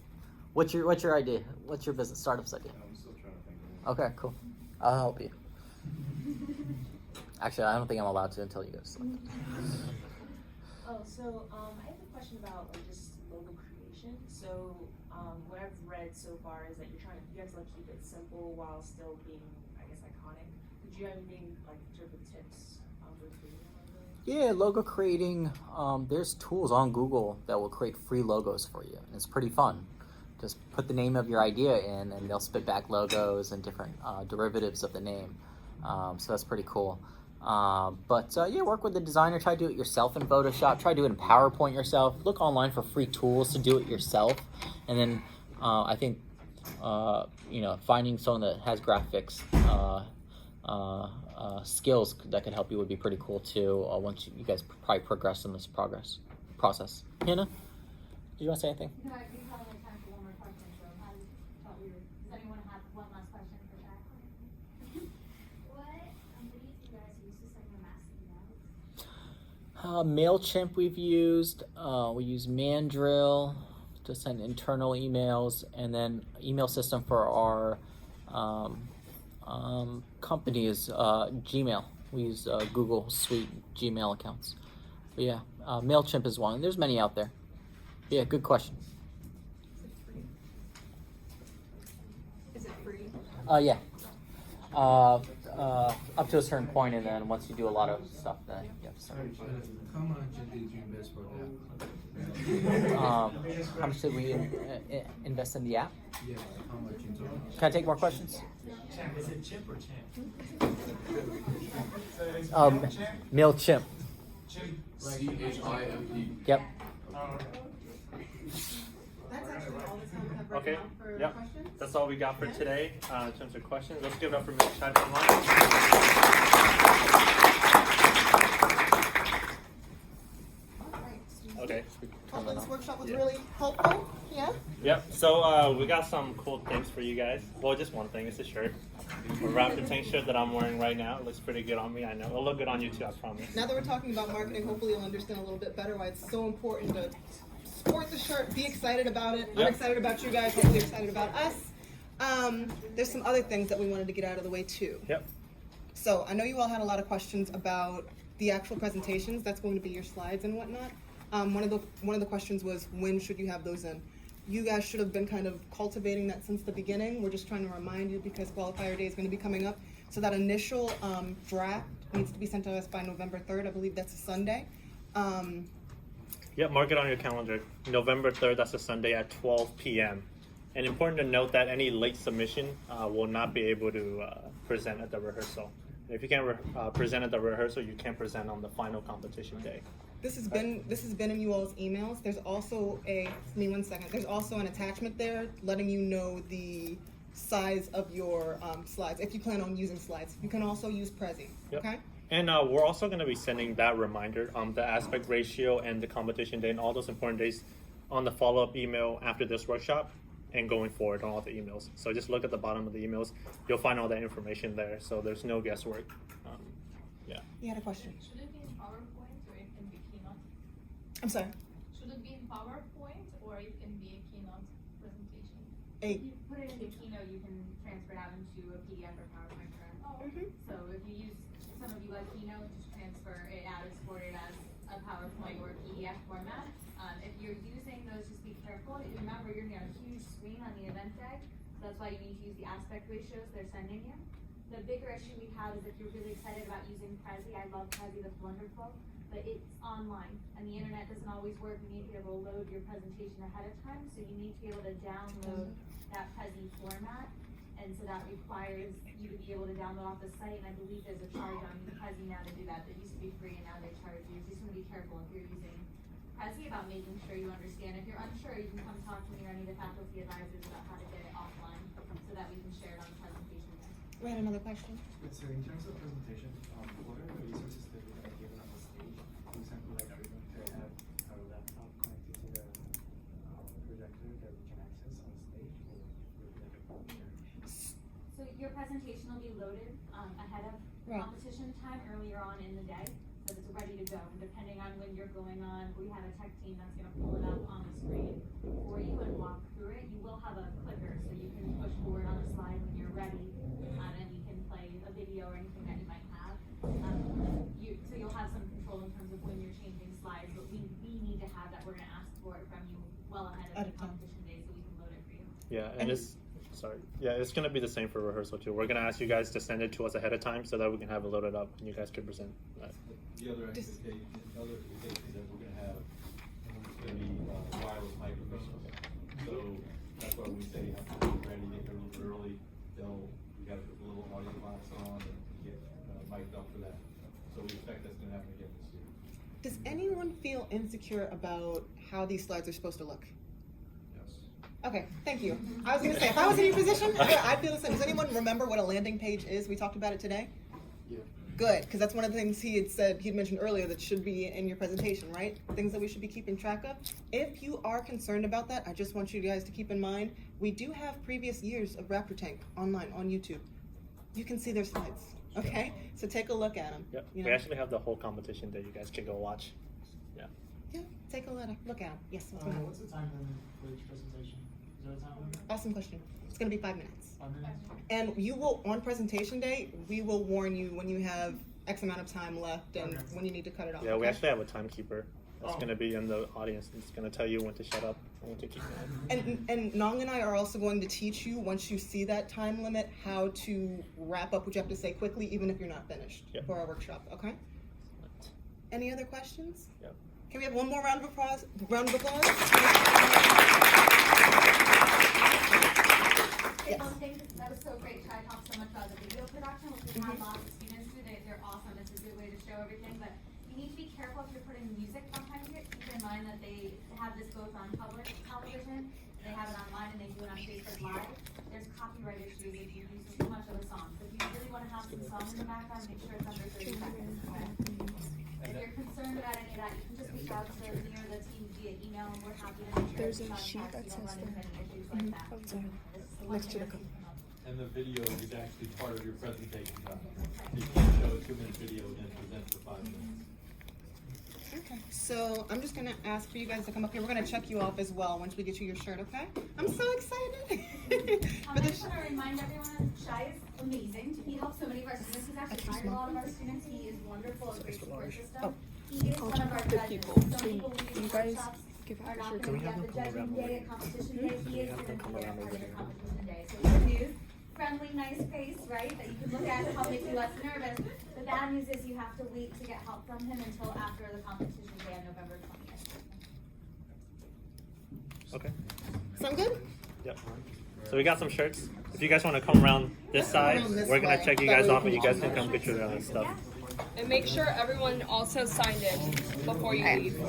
what's your idea? What's your business startup's idea? I'm still trying to think of it. Okay, cool. I'll help you. Actually, I don't think I'm allowed to until you guys. So I have a question about just logo creation. So what I've read so far is that you guys keep it simple while still being, I guess, iconic. Did you have anything like sort of tips for creating a logo? Yeah, logo creating. There's tools on Google that will create free logos for you. And it's pretty fun. Just put the name of your idea in, and they'll spit back logos and different derivatives of the name. So that's pretty cool. Work with the designer. Try to do it yourself in Photoshop. Try to do it in PowerPoint yourself. Look online for free tools to do it yourself. And then I think finding someone that has graphics skills that could help you would be pretty cool too. Once you guys probably progress in this process. Hannah, did you want to say anything? No, I think I have time for one more question. So anyone have one last question for Shai? What companies do you guys use to send your mass emails? MailChimp we've used. We use Mandrill to send internal emails, and then email system for our company is Gmail. We use Google Suite Gmail accounts. But yeah, MailChimp is one. There's many out there. But yeah, good question. Is it free? Yeah. Up to a certain point, and then once you do a lot of stuff, then you have to start. How much did you invest for that? How much did we invest in the app? Yeah, how much in total? Can I take more questions? Champ, is it Chimp or Champ? MailChimp. Chimp. CHIMP. Yep. Oh, okay. That's actually all the time we have right Okay. now for Yep. questions. That's all we got for today in terms of questions. Let's give it up for Mr. Shai Palmani. Okay. Hope this workshop was really helpful. Yeah. Yep. So we got some cool things for you guys. Well, just one thing. It's a shirt. A Raptor Tank shirt that I'm wearing right now. It looks pretty good on me. I know. It'll look good on you too. I promise. Now that we're talking about marketing, hopefully you'll understand a little bit better why it's so important to sport the shirt, be excited about it. I'm Yep. excited about you guys. Hopefully you're excited about us. There's some other things that we wanted to get out of the way too. Yep. So I know you all had a lot of questions about the actual presentations. That's going to be your slides and whatnot. One of the questions was, when should you have those in? You guys should have been kind of cultivating that since the beginning. We're just trying to remind you because qualifier day is going to be coming up. So that initial draft needs to be sent to us by November 3rd. I believe that's a Sunday. Yep, mark it on your calendar. November 3rd, that's a Sunday at 12 p.m. And important to note that any late submission will not be able to present at the rehearsal. If you can't present at the rehearsal, you can present on the final competition day. This has been in you all's emails. There's also There's also an attachment there letting you know the size of your slides. If you plan on using slides, you can also use Prezi. Yep. Okay. And we're also going to be sending that reminder, the aspect ratio and the competition day and all those important days on the follow-up email after this workshop and going forward on all the emails. So just look at the bottom of the emails. You'll find all that information there. So there's no guesswork. Yeah. You had a question. Should it be in PowerPoint or it can be Keynote? I'm sorry. Should it be in PowerPoint or it can be a Keynote presentation? If you put it into Keynote, you can transfer it out into a PDF or PowerPoint, correct? Oh, So if you use, some of you like Keynote, just transfer it out, export it as a PowerPoint or PDF format. If you're using those, just be careful. Remember, you're near a huge screen on the event deck, so that's why you need to use the aspect ratios they're sending you. The bigger issue we have is if you're really excited about using Prezi. I love Prezi, that's wonderful, but it's online and the internet doesn't always work. You need to be able to load your presentation ahead of time, so you need to be able to download that Prezi format, and so that requires you to be able to download off the site, and I believe there's a charge on Prezi now to do that. It used to be free and now they charge you. So you just want to be careful if you're using Prezi about making sure you understand. If you're unsure, you can come talk to me or any of the faculty advisors about how to get it offline so that we can share it on the presentation day. We had another question. So in terms of presentation, what are the resources that you're going to give on the stage? For example, like are we going to have our laptop connected to the projector that we can access on stage, or will it be like a pointer? So your presentation will be loaded ahead of competition time earlier on in the day, so it's ready to go. And depending on when you're going on, we have a tech team that's going to pull it up on the screen for you and walk through it. You will have a clicker, so you can push forward on the slide when you're ready, and you can play a video or anything that you might have. So you'll have some control in terms of when you're changing slides, but we need to have that. We're going to ask for it from you well ahead of the competition day so we can load it for you. Yeah, and it's going to be the same for rehearsal too. We're going to ask you guys to send it to us ahead of time so that we can have it loaded up and you guys can present that. The other expectation that we're gonna have is gonna be wireless microphones. So that's why we say you have to be ready, get there a little bit early. We gotta put the little audio box on and get mic'd up for that. So we expect that's gonna happen again this year. Does anyone feel insecure about how these slides are supposed to look? Yes. Okay, thank you. I was going to say, if I was in your position, I feel the same. Does anyone remember what a landing page is? We talked about it today. Yeah. Good, because that's one of the things he had mentioned earlier that should be in your presentation, right? Things that we should be keeping track of. If you are concerned about that, I just want you guys to keep in mind, we do have previous years of Raptor Tank online on YouTube. You can see their slides, okay? So take a look at them. Yep. You We know? actually have the whole competition that you guys can go watch. Yeah. Yeah, take a look at them. Yes, what's going on? What's the time limit for each presentation? Is there a time limit? Awesome question. It's gonna be 5 minutes. 5 minutes? And you will, on presentation day, we will warn you when you have X amount of time left and Okay. when you need to cut it off. Yeah, we okay? actually have a timekeeper that's Oh. going to be in the audience. It's going to tell you when to shut up and when to keep going. And Nong and I are also going to teach you, once you see that time limit, how to wrap up what you have to say quickly, even if you're not finished Yep. for our workshop, okay? Any other questions? Yep. Can we have one more round of applause? Yes. Thank you. That was so great. I talked so much about the video production, which we had lots of students do. They're awesome. It's a good way to show everything, but you need to be careful if you're putting music behind it. Keep in mind that they have this both on public television, they have it online, and they do it on Facebook Live. There's copyright issues if you use too much of a song. So if you really want to have some songs in the background, make sure it's under 30 seconds. Okay? If you're concerned about any of that, you can just reach out to me or the team via email, and we're happy to make sure There's a it's sheet contact, that so you don't says run into that. any issues like that. Next to the And the video is actually part of your presentation time. You can't show a 2-minute video and then present for 5 minutes. Okay, so I'm just gonna ask for you guys to come up here. We're gonna check you off as well once we get you your shirt, okay? I'm so excited. I just want to remind everyone, Shai is amazing. He helps so many of our students. He's actually hired a lot of our students. He is wonderful, a great support system. He is one of our judges. Some people leave You guys workshops give are out not your going to shirt. be at the judging day, at competition day. He is going to be there part of the competition day. So good news, friendly, nice face, right, that you can look at to help make you less nervous. The bad news is you have to wait to get help from him until after the competition day on November 20th. Okay. Sound good? Yep. So we got some shirts. If you guys want to come around this side, Around this we're going way. to check you guys off and you guys can come get your stuff. And make sure everyone also signed in before you leave.